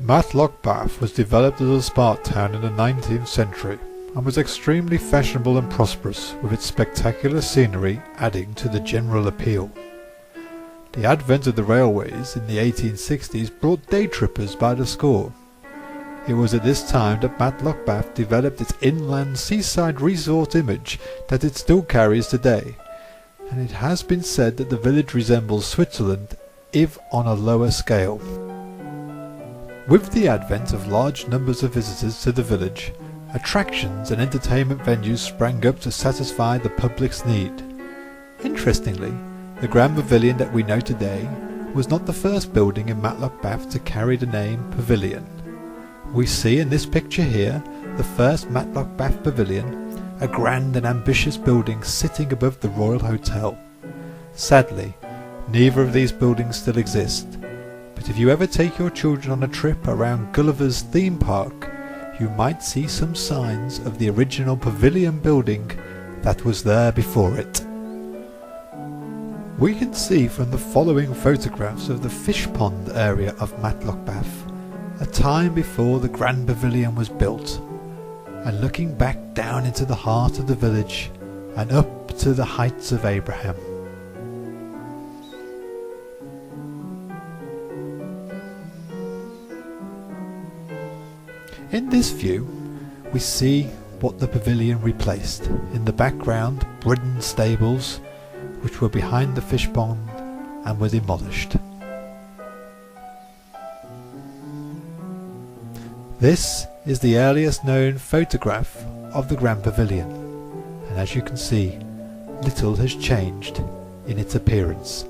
Matlock Bath was developed as a smart town in the 19th century and was extremely fashionable and prosperous, with its spectacular scenery adding to the general appeal. The advent of the railways in the 1860s brought day trippers by the score. It was at this time that Matlock Bath developed its inland seaside resort image that it still carries today, and it has been said that the village resembles Switzerland, if on a lower scale. With the advent of large numbers of visitors to the village, attractions and entertainment venues sprang up to satisfy the public's need. Interestingly, the Grand Pavilion that we know today was not the first building in Matlock Bath to carry the name Pavilion. We see in this picture here the first Matlock Bath Pavilion, a grand and ambitious building sitting above the Royal Hotel. Sadly, neither of these buildings still exist, but if you ever take your children on a trip around Gulliver's theme park, you might see some signs of the original Pavilion building that was there before it. We can see from the following photographs of the fish pond area of Matlock Bath, a time before the Grand Pavilion was built, and looking back down into the heart of the village and up to the heights of Abraham. In this view, we see what the pavilion replaced. In the background, Britton stables, which were behind the fish pond and were demolished. This is the earliest known photograph of the Grand Pavilion, and as you can see, little has changed in its appearance.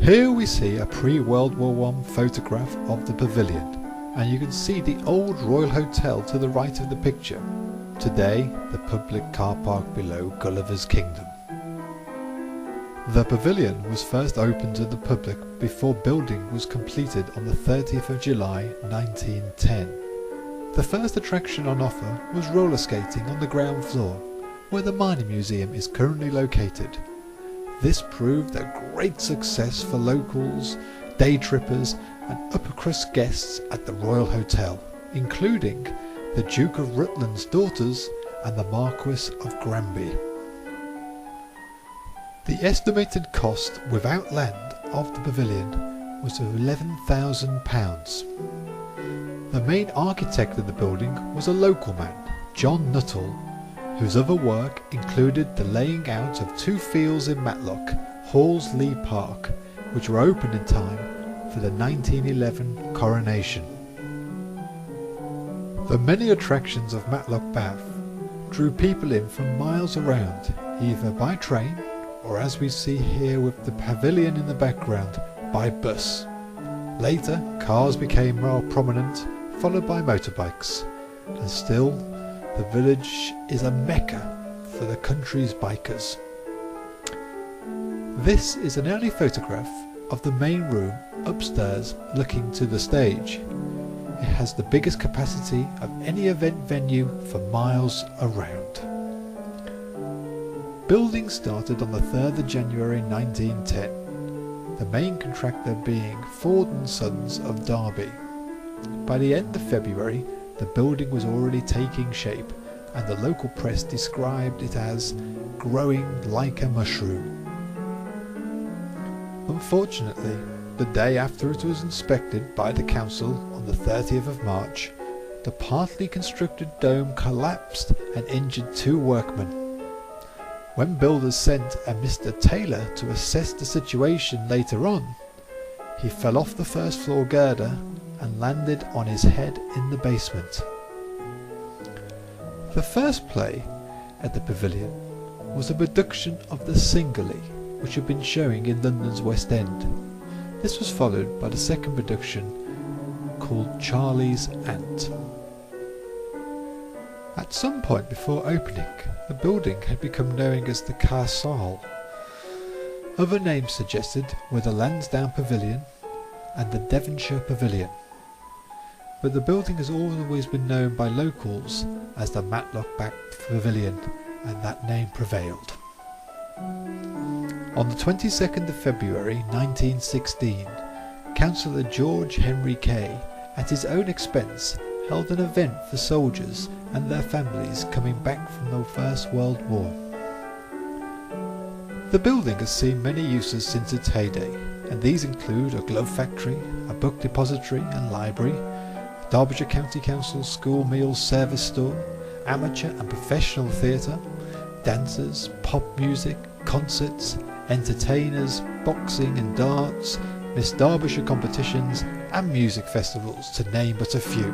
Here we see a pre-World War I photograph of the pavilion, and you can see the old Royal Hotel to the right of the picture, today the public car park below Gulliver's Kingdom. The pavilion was first opened to the public before building was completed on the 30th of July 1910. The first attraction on offer was roller skating on the ground floor, where the Mining Museum is currently located. This proved a great success for locals, day trippers and upper crust guests at the Royal Hotel, including the Duke of Rutland's daughters and the Marquis of Granby. The estimated cost without land of the pavilion was £11,000. The main architect of the building was a local man, John Nuttall, whose other work included the laying out of 2 fields in Matlock, Hallsley Park, which were opened in time for the 1911 coronation. The many attractions of Matlock Bath drew people in from miles around, either by train or, as we see here with the pavilion in the background, by bus. Later, cars became more prominent, followed by motorbikes, and still the village is a mecca for the country's bikers. This is an early photograph of the main room upstairs looking to the stage. It has the biggest capacity of any event venue for miles around. Building started on the 3rd of January 1910, the main contractor being Ford & Sons of Derby. By the end of February, the building was already taking shape, and the local press described it as growing like a mushroom. Unfortunately, the day after it was inspected by the council on the 30th of March, the partly constructed dome collapsed and injured 2 workmen. When builders sent a Mr. Taylor to assess the situation later on, he fell off the first floor girder and landed on his head in the basement. The first play at the Pavilion was a production of The Cingalese, which had been showing in London's West End. This was followed by the second production called Charlie's Aunt. At some point before opening, the building had become known as the Castle. Other names suggested were the Lansdowne Pavilion and the Devonshire Pavilion, but the building has always been known by locals as the Matlock Bath Pavilion, and that name prevailed. On the 22nd of February 1916, Councillor George Henry Kay, at his own expense, held an event for soldiers and their families coming back from the First World War. The building has seen many uses since its heyday, and these include a glove factory, a book depository and library, a Derbyshire County Council school meals service store, amateur and professional theatre, dancers, pop music, concerts, entertainers, boxing and darts, Miss Derbyshire competitions and music festivals, to name but a few.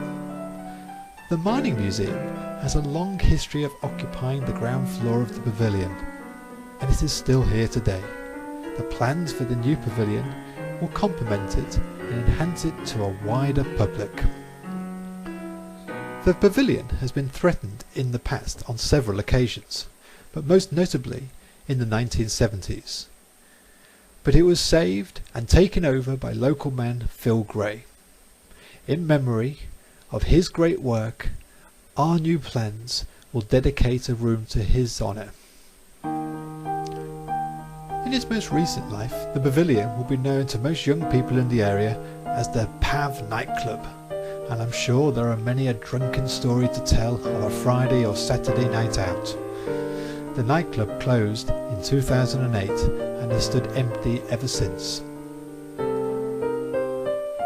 The Mining Museum has a long history of occupying the ground floor of the pavilion, and it is still here today. The plans for the new pavilion will complement it and enhance it to a wider public. The pavilion has been threatened in the past on several occasions, but most notably in the 1970s. But it was saved and taken over by local man Phil Gray. In memory of his great work, our new plans will dedicate a room to his honour. In its most recent life, the pavilion will be known to most young people in the area as the Pav nightclub, and I'm sure there are many a drunken story to tell of a Friday or Saturday night out. The nightclub closed in 2008 and has stood empty ever since.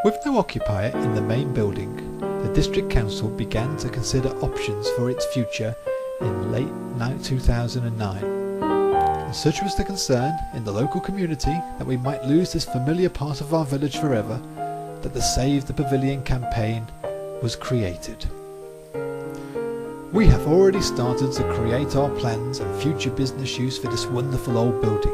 With no occupier in the main building, the District Council began to consider options for its future in late 2009. And such was the concern in the local community that we might lose this familiar part of our village forever, that the Save the Pavilion campaign was created. We have already started to create our plans and future business use for this wonderful old building,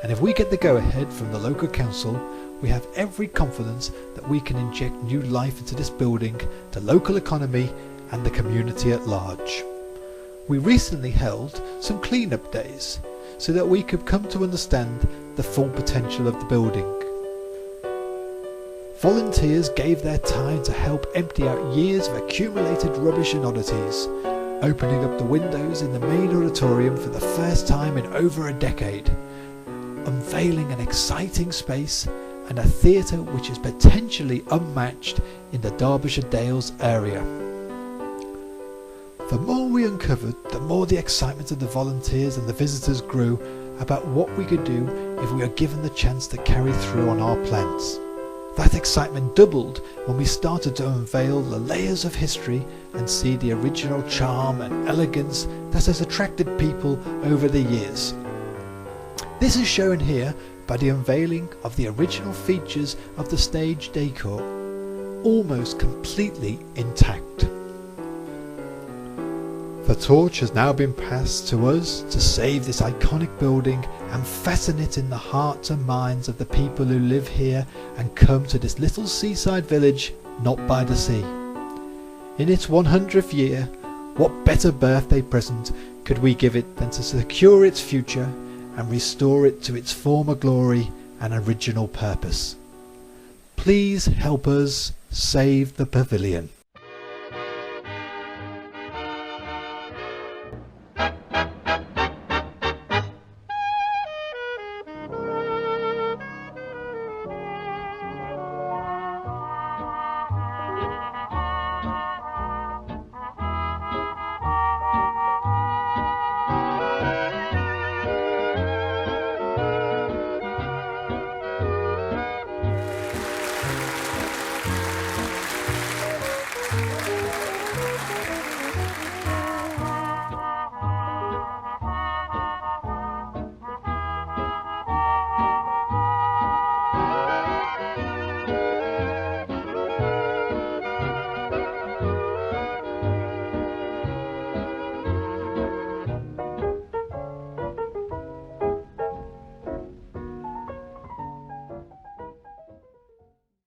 and if we get the go-ahead from the local council, we have every confidence that we can inject new life into this building, the local economy and the community at large. We recently held some clean-up days so that we could come to understand the full potential of the building. Volunteers gave their time to help empty out years of accumulated rubbish and oddities, opening up the windows in the main auditorium for the first time in over a decade, unveiling an exciting space and a theatre which is potentially unmatched in the Derbyshire Dales area. The more we uncovered, the more the excitement of the volunteers and the visitors grew about what we could do if we were given the chance to carry through on our plans. That excitement doubled when we started to unveil the layers of history and see the original charm and elegance that has attracted people over the years. This is shown here by the unveiling of the original features of the stage decor, almost completely intact. The torch has now been passed to us to save this iconic building and fasten it in the hearts and minds of the people who live here and come to this little seaside village not by the sea. In its 100th year, what better birthday present could we give it than to secure its future and restore it to its former glory and original purpose. Please help us save the pavilion.